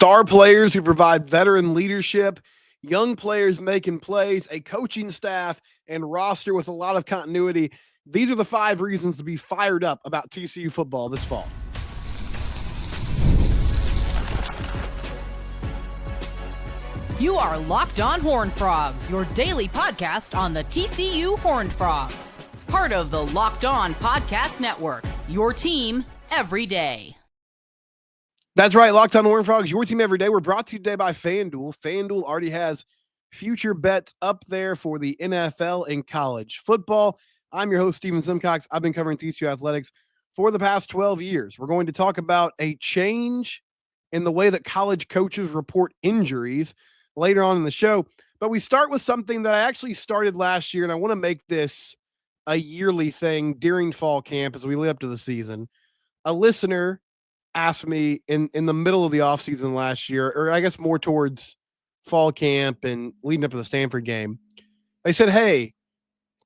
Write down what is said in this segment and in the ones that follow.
Star players who provide veteran leadership, young players making plays, a coaching staff, and roster with a lot of continuity. These are the 5 reasons to be fired up about TCU football this fall. You are Locked On Horned Frogs, your daily podcast on the TCU Horned Frogs. Part of the Locked On Podcast Network, your team every day. That's right, Locked On Horned Frogs, your team every day. We're brought to you today by FanDuel. FanDuel already has future bets up there for the NFL and college football. I'm your host, Steven Simcox. I've been covering TCU athletics for the past 12 years. We're going to talk about a change in the way that college coaches report injuries later on in the show. But we start with something that I actually started last year, and I want to make this a yearly thing during fall camp as we lead up to the season. A listener asked me in the middle of the offseason last year, or I guess more towards fall camp and leading up to the Stanford game. They said, hey,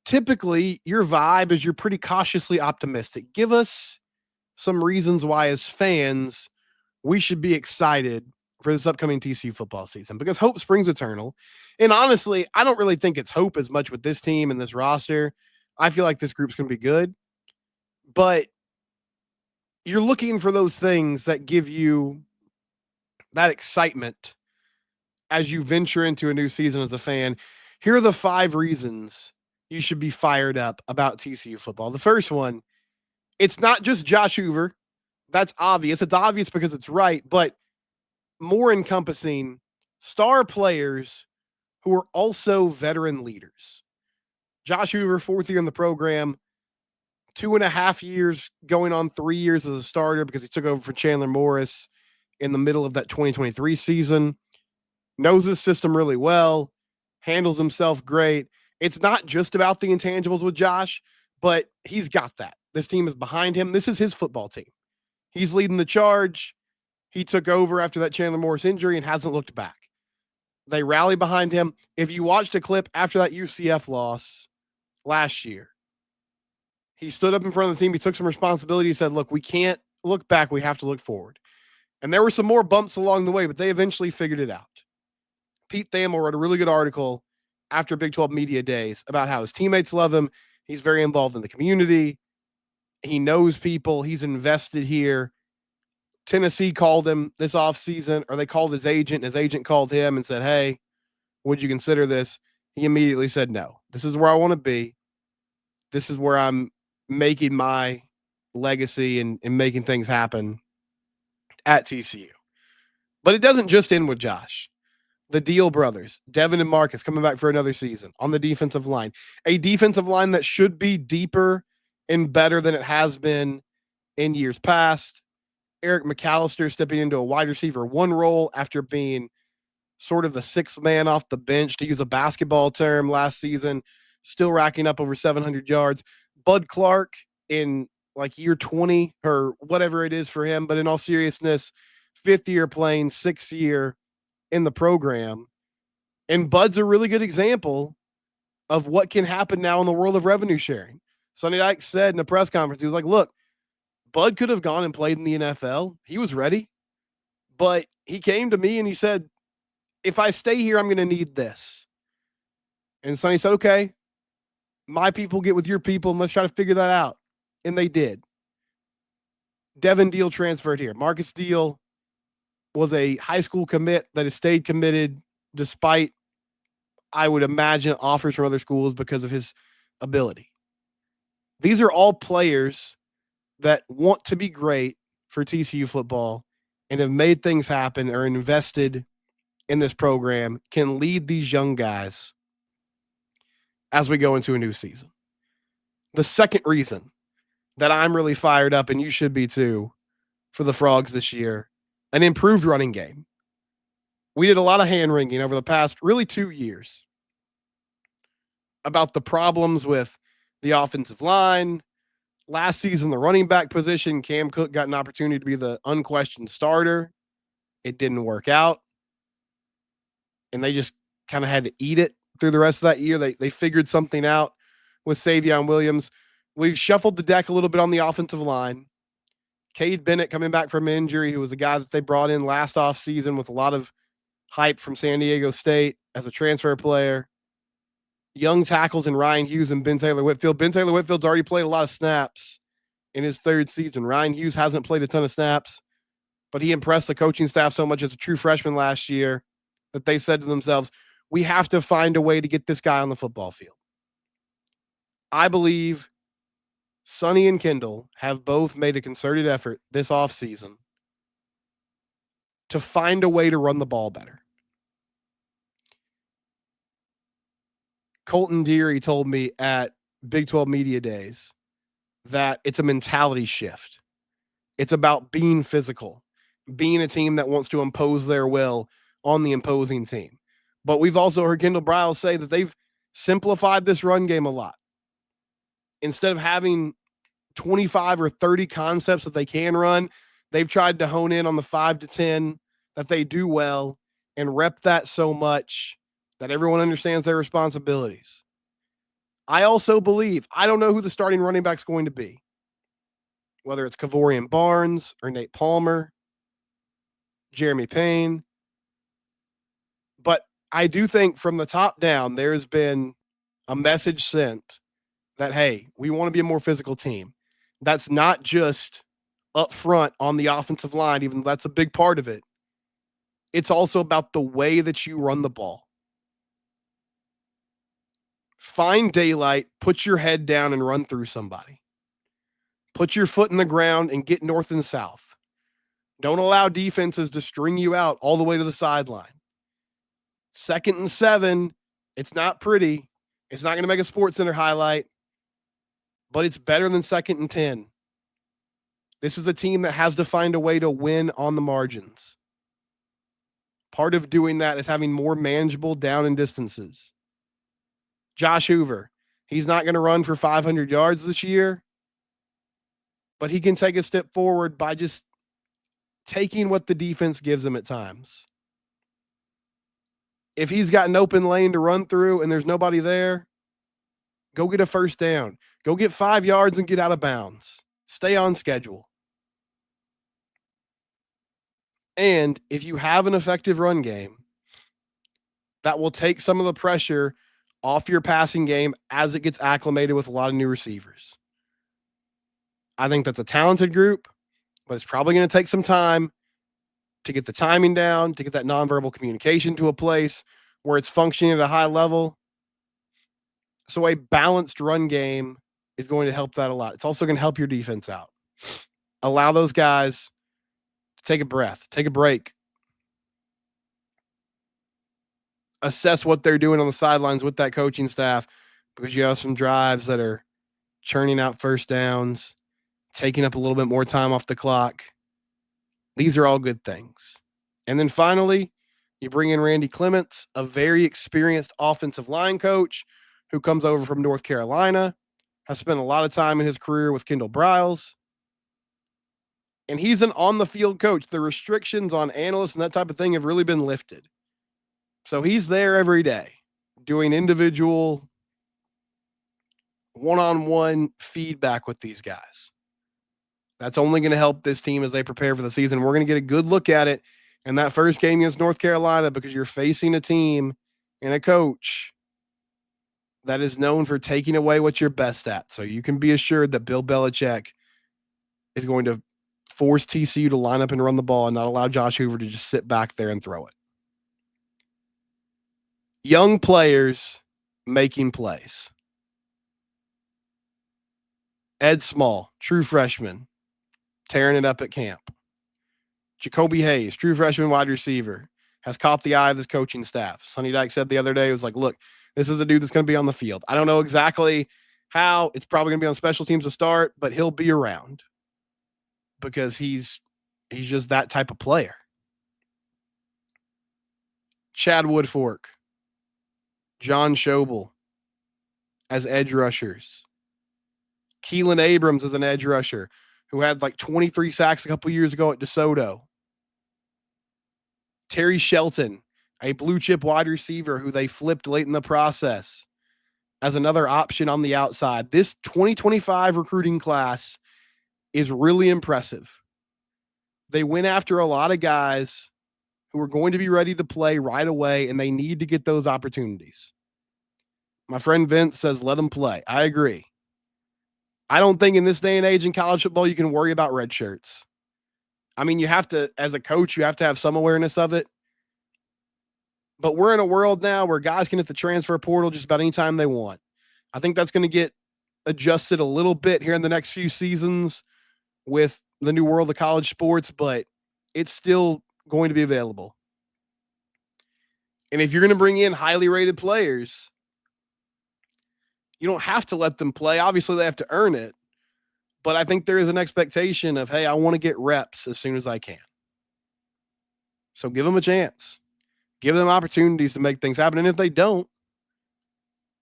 typically your vibe is you're pretty cautiously optimistic. Give us some reasons why as fans we should be excited for this upcoming TCU football season, because hope springs eternal. And honestly, I don't really think it's hope as much with this team and this roster. I feel like this group's going to be good, but you're looking for those things that give you that excitement as you venture into a new season as a fan. Here are the 5 reasons you should be fired up about TCU football. The first one, it's not just Josh Hoover. That's obvious. It's obvious because it's right, but more encompassing star players who are also veteran leaders. Josh Hoover, 4th year in the program, 2.5 years going on 3 years as a starter because he took over for Chandler Morris in the middle of that 2023 season. Knows his system really well, handles himself great. It's not just about the intangibles with Josh, but he's got that. This team is behind him. This is his football team. He's leading the charge. He took over after that Chandler Morris injury and hasn't looked back. They rally behind him. If you watched a clip after that UCF loss last year, he stood up in front of the team. He took some responsibility. He said, look, we can't look back. We have to look forward. And there were some more bumps along the way, but they eventually figured it out. Pete Thamel wrote a really good article after Big 12 Media Days about how his teammates love him. He's very involved in the community. He knows people. He's invested here. Tennessee called him this offseason, or they called his agent, and his agent called him and said, hey, would you consider this? He immediately said, no, this is where I want to be. This is where I'm making my legacy and making things happen at TCU. But it doesn't just end with Josh. The Deal brothers, Devin and Marcus, coming back for another season on the defensive line. A defensive line that should be deeper and better than it has been in years past. Eric McAllister stepping into a wide receiver 1 role after being sort of the 6th man off the bench, to use a basketball term, last season, still racking up over 700 yards. Bud Clark in like year 20 or whatever it is for him, but in all seriousness, 5th year playing, 6th year in the program. And Bud's a really good example of what can happen now in the world of revenue sharing. Sonny Dykes said in a press conference, he was like, look, Bud could have gone and played in the NFL. He was ready, but he came to me and he said, if I stay here, I'm going to need this. And Sonny said, okay, my people get with your people and let's try to figure that out. And they did. Devin Deal transferred here. Marcus Deal was a high school commit that has stayed committed despite, I would imagine, offers from other schools because of his ability. These are all players that want to be great for TCU football and have made things happen or invested in this program, can lead these young guys as we go into a new season. The second reason that I'm really fired up, and you should be too, for the Frogs this year, an improved running game. We did a lot of hand-wringing over the past really 2 years about the problems with the offensive line. Last season, the running back position, Cam Cook got an opportunity to be the unquestioned starter. It didn't work out. And they just kind of had to eat it through the rest of that year. They figured something out with Savion Williams. We've shuffled the deck a little bit on the offensive line. Cade Bennett coming back from injury, who was a guy that they brought in last offseason with a lot of hype from San Diego State as a transfer player. Young tackles in Ryan Hughes and Ben Taylor Whitfield. Ben Taylor Whitfield's already played a lot of snaps in his third season. Ryan Hughes hasn't played a ton of snaps, but he impressed the coaching staff so much as a true freshman last year that they said to themselves, we have to find a way to get this guy on the football field. I believe Sonny and Kendall have both made a concerted effort this offseason to find a way to run the ball better. Colton Deary told me at Big 12 Media Days that it's a mentality shift. It's about being physical, being a team that wants to impose their will on the imposing team. But we've also heard Kendall Briles say that they've simplified this run game a lot. Instead of having 25 or 30 concepts that they can run, they've tried to hone in on the 5 to 10 that they do well and rep that so much that everyone understands their responsibilities. I also believe, I don't know who the starting running back's going to be, whether it's Kavorian Barnes or Nate Palmer, Jeremy Payne. But I do think from the top down, there's been a message sent that, hey, we want to be a more physical team. That's not just up front on the offensive line, even though that's a big part of it. It's also about the way that you run the ball. Find daylight, put your head down and run through somebody. Put your foot in the ground and get north and south. Don't allow defenses to string you out all the way to the sideline. 2nd and 7, it's not pretty. It's not going to make a Sports Center highlight, but it's better than 2nd and 10. This is a team that has to find a way to win on the margins. Part of doing that is having more manageable down and distances. Josh Hoover, he's not going to run for 500 yards this year, but he can take a step forward by just taking what the defense gives him at times. If he's got an open lane to run through and there's nobody there, go get a first down. Go get 5 yards and get out of bounds. Stay on schedule. And if you have an effective run game, that will take some of the pressure off your passing game as it gets acclimated with a lot of new receivers. I think that's a talented group, but it's probably going to take some time to get the timing down, to get that nonverbal communication to a place where it's functioning at a high level. So a balanced run game is going to help that a lot. It's also going to help your defense out. Allow those guys to take a breath, take a break. Assess what they're doing on the sidelines with that coaching staff, because you have some drives that are churning out first downs, taking up a little bit more time off the clock. These are all good things. And then finally, you bring in Randy Clements, a very experienced offensive line coach who comes over from North Carolina, has spent a lot of time in his career with Kendall Briles. And he's an on-the-field coach. The restrictions on analysts and that type of thing have really been lifted. So he's there every day doing individual one-on-one feedback with these guys. That's only going to help this team as they prepare for the season. We're going to get a good look at it in that first game against North Carolina, because you're facing a team and a coach that is known for taking away what you're best at. So you can be assured that Bill Belichick is going to force TCU to line up and run the ball and not allow Josh Hoover to just sit back there and throw it. Young players making plays. Ed Small, true freshman, tearing it up at camp. Jacoby Hayes, true freshman wide receiver, has caught the eye of this coaching staff. Sonny Dyke said the other day, it was like, look, this is a dude that's going to be on the field. I don't know exactly how. It's probably going to be on special teams to start, but he'll be around because he's just that type of player. Chad Woodfork, John Schobel as edge rushers. Keelan Abrams as an edge rusher who had like 23 sacks a couple years ago at DeSoto. Terry Shelton, a blue chip wide receiver who they flipped late in the process as another option on the outside. This 2025 recruiting class is really impressive. They went after a lot of guys who are going to be ready to play right away, and they need to get those opportunities. My friend Vince says, let them play. I agree. I don't think in this day and age in college football, you can worry about red shirts. I mean, you have to, as a coach, you have to have some awareness of it. But we're in a world now where guys can hit the transfer portal just about any time they want. I think that's going to get adjusted a little bit here in the next few seasons with the new world of college sports, but it's still going to be available. And if you're going to bring in highly rated players, you don't have to let them play. Obviously, they have to earn it. But I think there is an expectation of, hey, I want to get reps as soon as I can. So give them a chance. Give them opportunities to make things happen. And if they don't,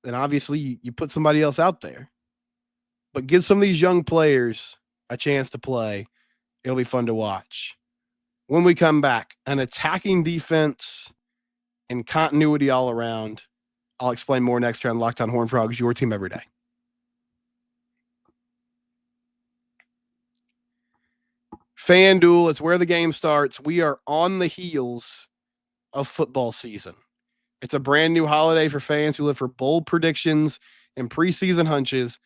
then obviously you put somebody else out there. But give some of these young players a chance to play. It'll be fun to watch. When we come back, an attacking defense and continuity all around. I'll explain more next year on Locked On Horned Frogs, your team every day. FanDuel, it's where the game starts. We are on the heels of football season. It's a brand new holiday for fans who live for bold predictions and preseason hunches.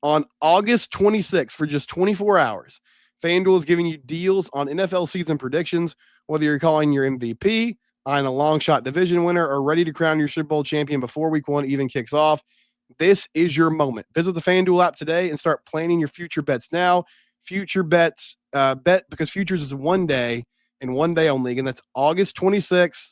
On August 26th, for just 24 hours, FanDuel is giving you deals on NFL season predictions, whether you're calling your MVP, on a long shot division winner, or ready to crown your Super Bowl champion before week one even kicks off. This is your moment. Visit the FanDuel app today and start planning your future bets now. Future bets, bet because futures is one day and one day only, and that's August 26th.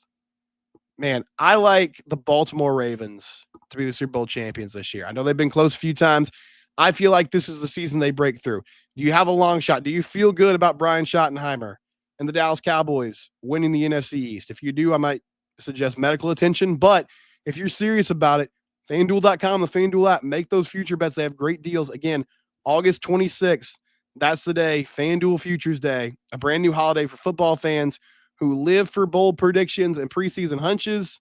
Man, I like the Baltimore Ravens to be the Super Bowl champions this year. I know they've been close a few times. I feel like this is the season they break through. Do you have a long shot? Do you feel good about Brian Schottenheimer and the Dallas Cowboys winning the NFC East? If you do, I might suggest medical attention. But if you're serious about it, FanDuel.com, the FanDuel app, make those future bets. They have great deals. Again, August 26th, that's the day, FanDuel Futures Day, a brand new holiday for football fans who live for bold predictions and preseason hunches.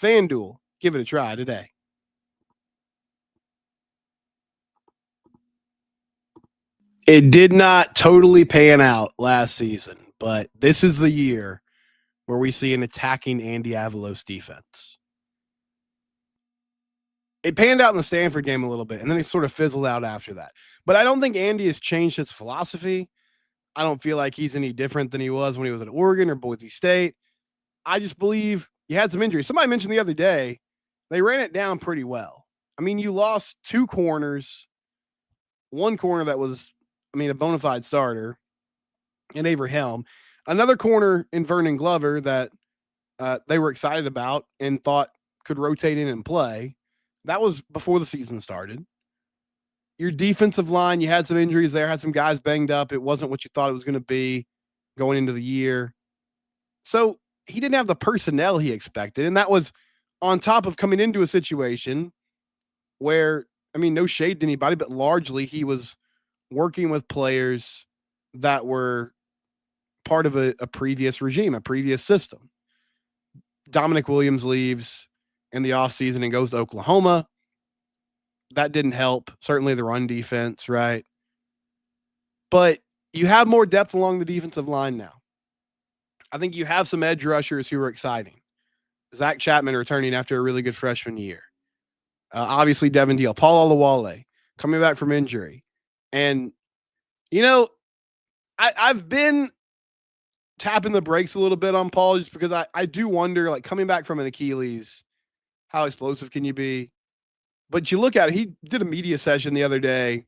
FanDuel, give it a try today. It did not totally pan out last season, but this is the year where we see an attacking Andy Avalos defense. It panned out in the Stanford game a little bit, and then it sort of fizzled out after that. But I don't think Andy has changed his philosophy. I don't feel like he's any different than he was when he was at Oregon or Boise State. I just believe he had some injuries. Somebody mentioned the other day, they ran it down pretty well. I mean, you lost two corners, one corner that was, a bona fide starter in Avery Helm, another corner in Vernon Glover that they were excited about and thought could rotate in and play. That was before the season started. Your defensive line, you had some injuries there, had some guys banged up. It wasn't what you thought it was going to be going into the year. So he didn't have the personnel he expected. And that was on top of coming into a situation where, no shade to anybody, but largely he was working with players that were part of a previous regime, a previous system. Dominic Williams leaves in the offseason and goes to Oklahoma. That didn't help. Certainly the run defense, right? But you have more depth along the defensive line now. I think you have some edge rushers who are exciting. Zach Chapman returning after a really good freshman year. Obviously, Devin Deal. Paul Olawale coming back from injury. And, I've been tapping the brakes a little bit on Paul just because I do wonder, like, coming back from an Achilles, how explosive can you be? But you look at it, he did a media session the other day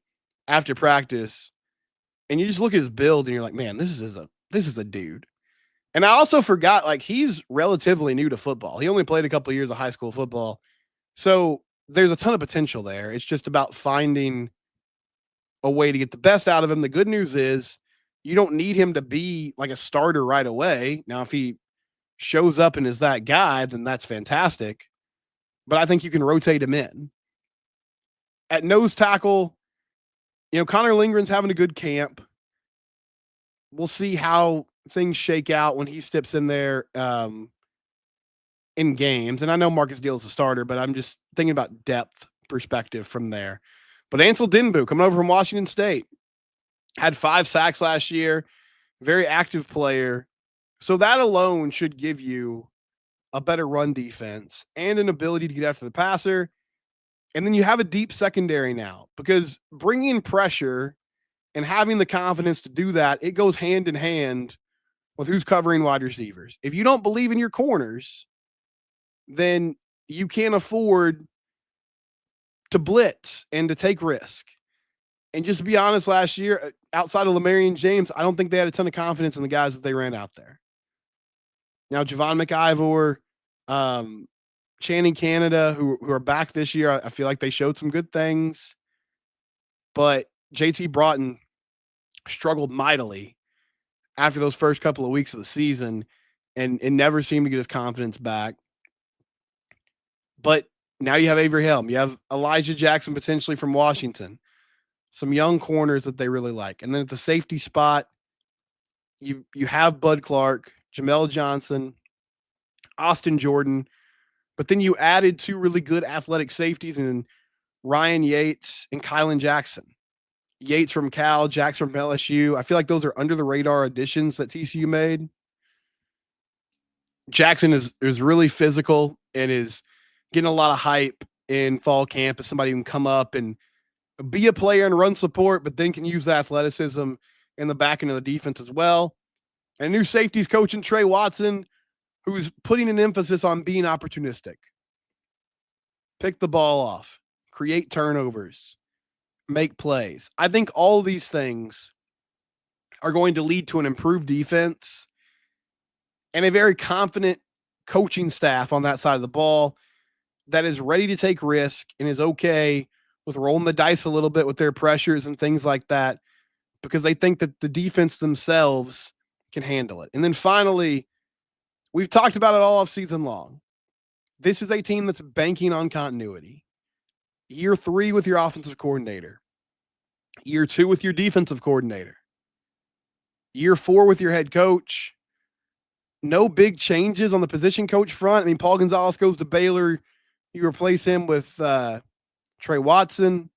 after practice, and you just look at his build and you're like, man, this is a dude. And I also forgot, like, he's relatively new to football. He only played a couple of years of high school football. So there's a ton of potential there. It's just about finding a way to get the best out of him. The good news is you don't need him to be like a starter right away. Now, if he shows up and is that guy, then that's fantastic. But I think you can rotate him in. At nose tackle, Connor Lindgren's having a good camp. We'll see how things shake out when he steps in there in games. And I know Marcus Deal is a starter, but I'm just thinking about depth perspective from there. But Ansel Denbu coming over from Washington State had 5 sacks last year. very active player. So that alone should give you a better run defense and an ability to get after the passer. And then you have a deep secondary now because bringing pressure and having the confidence to do that, it goes hand in hand with who's covering wide receivers. If you don't believe in your corners, then you can't afford to blitz and to take risk. And just to be honest, last year, outside of Lamarian James, I don't think they had a ton of confidence in the guys that they ran out there. Now, Javon McIvor, Channing Canada, who are back this year, I feel like they showed some good things. But JT Broughton struggled mightily after those first couple of weeks of the season and never seemed to get his confidence back. But now you have Avery Helm. You have Elijah Jackson potentially from Washington. Some young corners that they really like. And then at the safety spot, you have Bud Clark, Jamel Johnson, Austin Jordan. But then you added two really good athletic safeties in Ryan Yates and Kylan Jackson. Yates from Cal, Jackson from LSU. I feel like those are under the radar additions that TCU made. Jackson is really physical and is getting a lot of hype in fall camp as somebody who can come up and be a player and run support, but then can use the athleticism in the back end of the defense as well. And new safeties coach in Trey Watson, who's putting an emphasis on being opportunistic. Pick the ball off, create turnovers, make plays. I think all of these things are going to lead to an improved defense and a very confident coaching staff on that side of the ball that is ready to take risk and is okay with rolling the dice a little bit with their pressures and things like that because they think that the defense themselves can handle it. And then finally, we've talked about it all offseason long. This is a team that's banking on continuity. Year 3 with your offensive coordinator. Year 2 with your defensive coordinator. Year 4 with your head coach. No big changes on the position coach front. I mean, Paul Gonzalez goes to Baylor. You replace him with Trey Watson.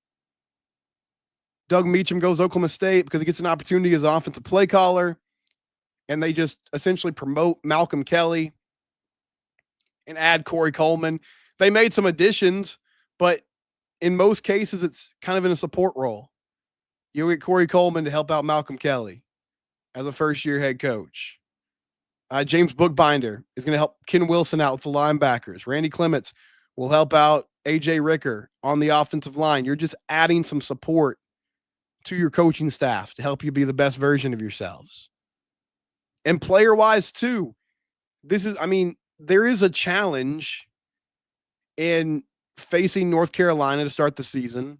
Doug Meacham goes to Oklahoma State because he gets an opportunity as an offensive play caller. And they just essentially promote Malcolm Kelly and add Corey Coleman. They made some additions, but in most cases, it's kind of in a support role. You get Corey Coleman to help out Malcolm Kelly as a first-year head coach. James Bookbinder is going to help Ken Wilson out with the linebackers. Randy Clements will help out A.J. Ricker on the offensive line. You're just adding some support to your coaching staff to help you be the best version of yourselves. And player-wise, too, there is a challenge in facing North Carolina to start the season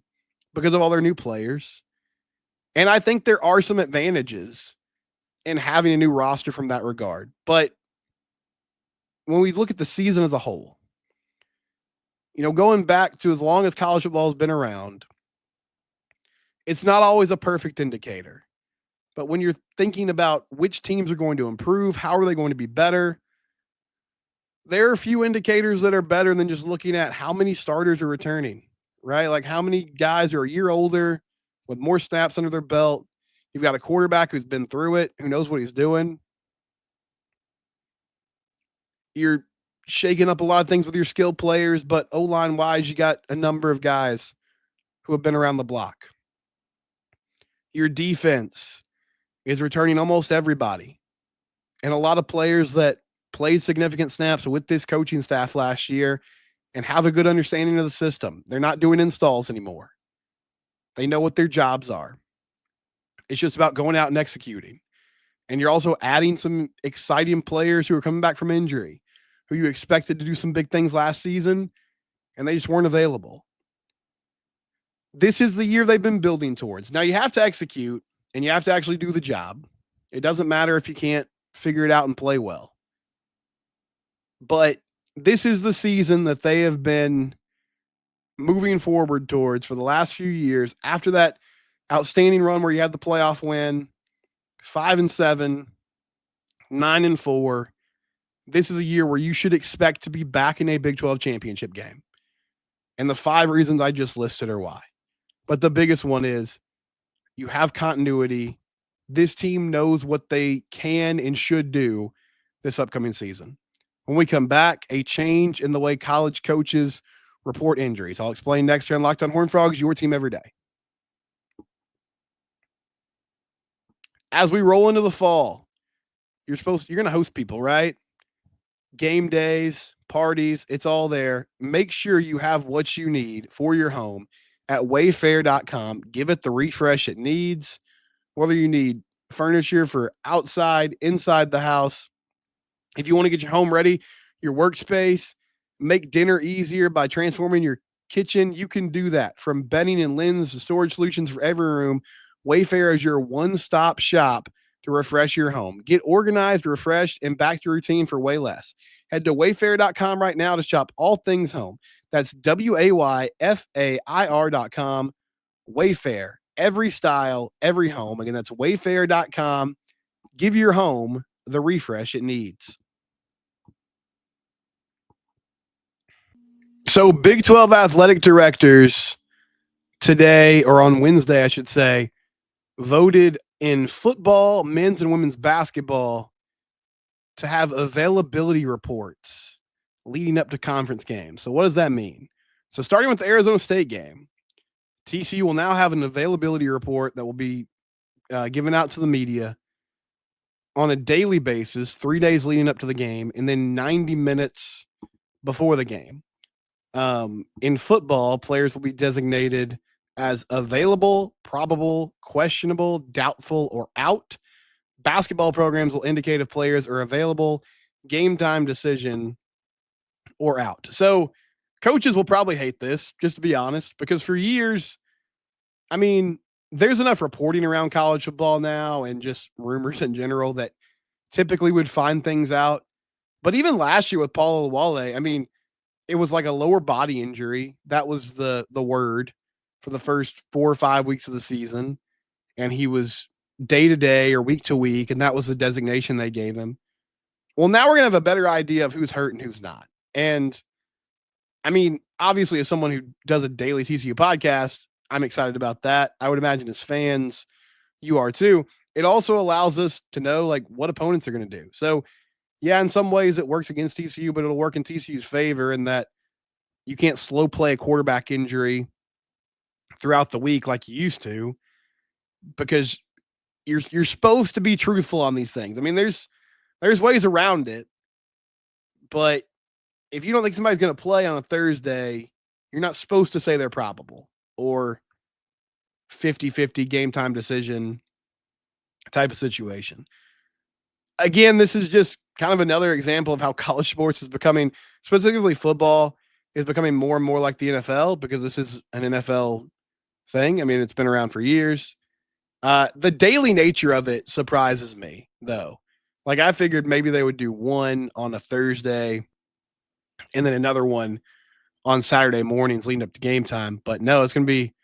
because of all their new players. And I think there are some advantages in having a new roster from that regard. But when we look at the season as a whole, going back to as long as college football has been around, it's not always a perfect indicator. But when you're thinking about which teams are going to improve, how are they going to be better, there are a few indicators that are better than just looking at how many starters are returning, right? Like how many guys are a year older with more snaps under their belt. You've got a quarterback who's been through it, who knows what he's doing. You're shaking up a lot of things with your skilled players, but O-line wise, you got a number of guys who have been around the block. Your defense is returning almost everybody. And a lot of players that played significant snaps with this coaching staff last year and have a good understanding of the system. They're not doing installs anymore. They know what their jobs are. It's just about going out and executing. And you're also adding some exciting players who are coming back from injury, who you expected to do some big things last season, and they just weren't available. This is the year they've been building towards. Now you have to execute, and you have to actually do the job. It doesn't matter if you can't figure it out and play well. But this is the season that they have been moving forward towards for the last few years. After that outstanding run where you had the playoff win, 5-7, 9-4. This is a year where you should expect to be back in a Big 12 championship game. And the 5 reasons I just listed are why. But the biggest one is you have continuity this team knows what they can and should do this upcoming season. When we come back, a change in the way college coaches report injuries. I'll explain next here on Locked on Horned Frogs, your team every day. As we roll into the fall, you're going to host people, right? Game days, parties, it's all there. Make sure you have what you need for your home at wayfair.com. Give it the refresh it needs, whether you need furniture for outside, inside the house. If you want to get your home ready, your workspace, make dinner easier by transforming your kitchen, you can do that. From bedding and linens to storage solutions for every room, Wayfair is your one-stop shop to refresh your home. Get organized, refreshed, and back to routine for way less. Head to wayfair.com right now to shop all things home. That's WAYFAIR.com. Wayfair, every style, every home. Again, that's wayfair.com. Give your home the refresh it needs. So, Big 12 athletic directors today, or on Wednesday, I should say, voted in football, men's and women's basketball to have availability reports leading up to conference games. So, what does that mean? So, starting with the Arizona State game, TCU will now have an availability report that will be given out to the media on a daily basis, 3 days leading up to the game, and then 90 minutes before the game. In football, players will be designated as available, probable, questionable, doubtful, or out. Basketball programs will indicate if players are available, game time decision, or out. So coaches will probably hate this, just to be honest, because for years, I mean, there's enough reporting around college football now and just rumors in general that typically would find things out. But even last year with Paulo Wale, I mean, it was like a lower body injury. That was the word for the first 4 or 5 weeks of the season. And he was day to day or week to week. And that was the designation they gave him. Well, now we're going to have a better idea of who's hurt and who's not. And I mean, obviously, as someone who does a daily TCU podcast, I'm excited about that. I would imagine as fans, you are too. It also allows us to know like what opponents are going to do. So, yeah, in some ways it works against TCU, but it'll work in TCU's favor in that you can't slow play a quarterback injury throughout the week like you used to, because you're supposed to be truthful on these things. I mean, there's ways around it, but if you don't think somebody's going to play on a Thursday, you're not supposed to say they're probable or 50-50 game time decision type of situation. Again, this is just kind of another example of how college sports is becoming, specifically football, is becoming more and more like the NFL, because this is an NFL thing. I mean, it's been around for years. The daily nature of it surprises me, though. Like, I figured maybe they would do one on a Thursday and then another one on Saturday mornings leading up to game time. But no, it's going to be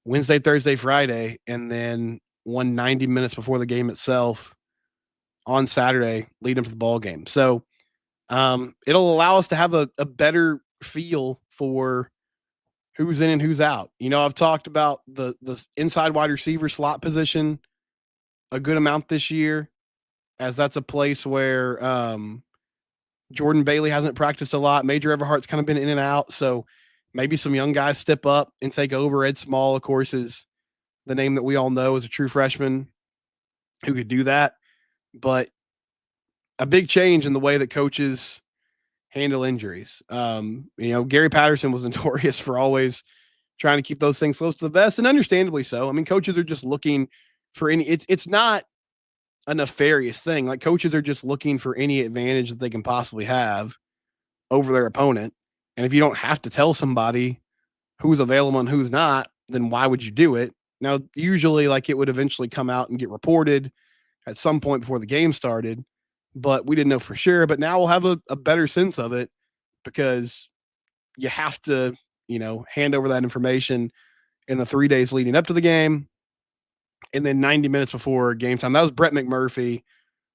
Wednesday, Thursday, Friday, and then 90 minutes before the game itself on Saturday leading up to the ball game. So it'll allow us to have a better feel for who's in and who's out. You know, I've talked about the inside wide receiver slot position a good amount this year, as that's a place where Jordan Bailey hasn't practiced a lot. Major Everhart's kind of been in and out. So maybe some young guys step up and take over. Ed Small, of course, is the name that we all know as a true freshman who could do that. But a big change in the way that coaches handle injuries. You know, Gary Patterson was notorious for always trying to keep those things close to the vest, and understandably so. I mean, coaches are just looking for it's not a nefarious thing. Like, coaches are just looking for any advantage that they can possibly have over their opponent. And if you don't have to tell somebody who's available and who's not, then why would you do it? Now, usually, like, it would eventually come out and get reported at some point before the game started, but we didn't know for sure. But now we'll have a better sense of it, because you have to, you know, hand over that information in the 3 days leading up to the game, and then 90 minutes before game time. That was Brett McMurphy,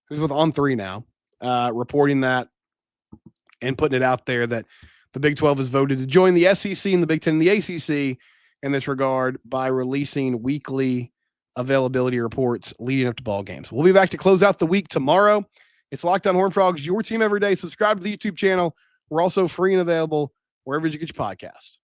who's with On3 now, reporting that and putting it out there that the Big 12 has voted to join the SEC and the Big 10 and the ACC in this regard by releasing weekly availability reports leading up to ball games. We'll be back to close out the week tomorrow. It's Locked On Horned Frogs, your team every day. Subscribe to the YouTube channel. We're also free and available wherever you get your podcast.